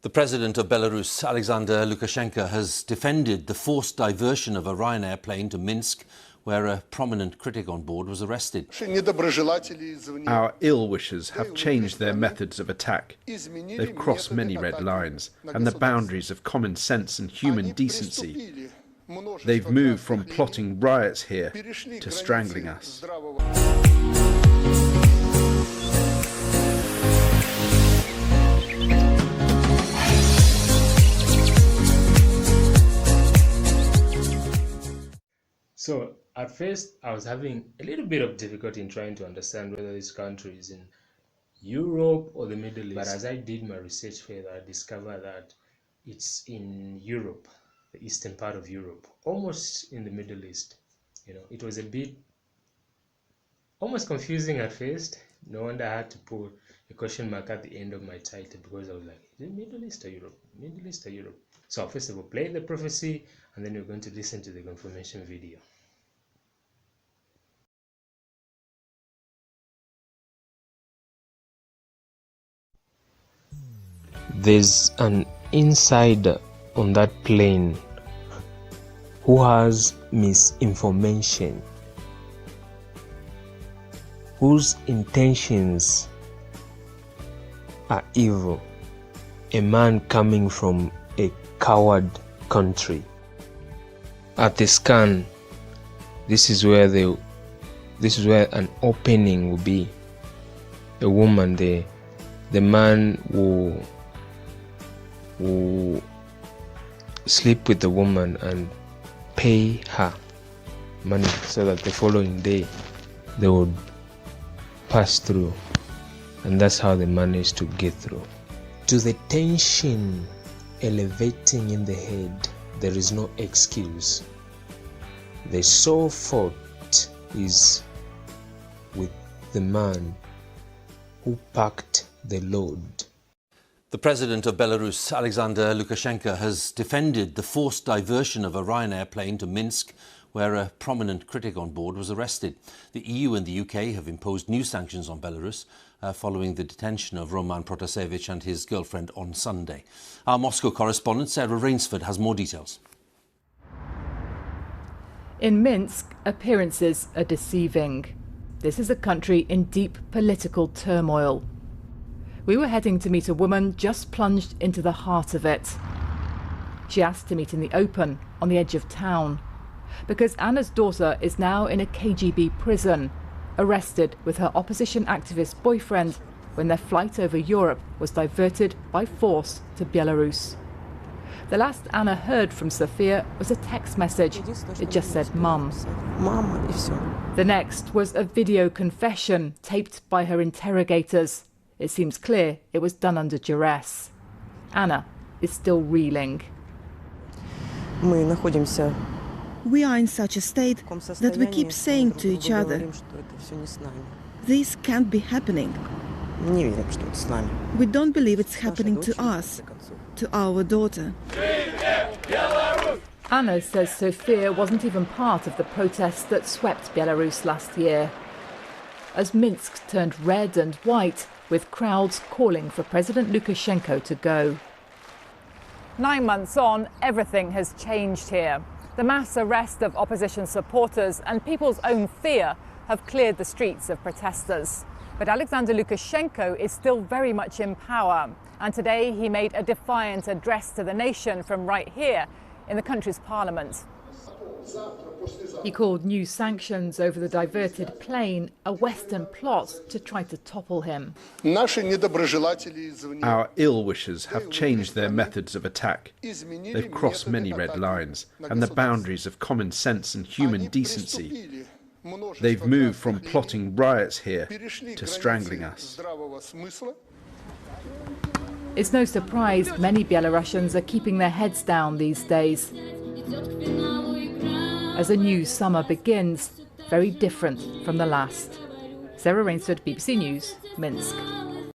The president of Belarus, Alexander Lukashenko, has defended the forced diversion of a Ryanair plane to Minsk, where a prominent critic on board was arrested. Our ill-wishers have changed their methods of attack. They've crossed many red lines and the boundaries of common sense and human decency. They've moved from plotting riots here to strangling us. So at first I was having a little bit of difficulty in trying to understand whether this country is in Europe or the Middle East. But as I did my research further, I discovered that it's in Europe, the eastern part of Europe, almost in the Middle East. You know, it was a bit almost confusing at first. No wonder I had to put a question mark at the end of my title, because I was like, is it Middle East or Europe? Middle East or Europe? So I'll first of all play the prophecy, and then we're going to listen to the confirmation video. There's an insider on that plane who has misinformation, whose intentions are evil, a man coming from a coward country. At the scan, this is where an opening will be. A woman there, the man will sleep with the woman and pay her money so that the following day they would pass through, and that's how they managed to get through. To the tension elevating in the head, there is no excuse. The sole fault is with the man who packed the load. The president of Belarus, Alexander Lukashenko, has defended the forced diversion of a Ryanair plane to Minsk, where a prominent critic on board was arrested. The EU and the UK have imposed new sanctions on Belarus following the detention of Roman Protasevich and his girlfriend on Sunday. Our Moscow correspondent Sarah Rainsford has more details. In Minsk, appearances are deceiving. This is a country in deep political turmoil. We were heading to meet a woman just plunged into the heart of it. She asked to meet in the open, on the edge of town, because Anna's daughter is now in a KGB prison, arrested with her opposition activist boyfriend when their flight over Europe was diverted by force to Belarus. The last Anna heard from Sofia was a text message. It just said "Mum." The next was a video confession taped by her interrogators. It seems clear it was done under duress. Anna is still reeling. We are in such a state that we keep saying to each other, this can't be happening. We don't believe it's happening to us, to our daughter. Anna says Sofia wasn't even part of the protests that swept Belarus last year. As Minsk turned red and white, with crowds calling for President Lukashenko to go. 9 months on, everything has changed here. The mass arrest of opposition supporters and people's own fear have cleared the streets of protesters. But Alexander Lukashenko is still very much in power. And today he made a defiant address to the nation from right here in the country's parliament. He called new sanctions over the diverted plane a Western plot to try to topple him. Our ill-wishers have changed their methods of attack. They've crossed many red lines and the boundaries of common sense and human decency. They've moved from plotting riots here to strangling us. It's no surprise many Belarusians are keeping their heads down these days, as a new summer begins, very different from the last. Sarah Rainsford, BBC News, Minsk.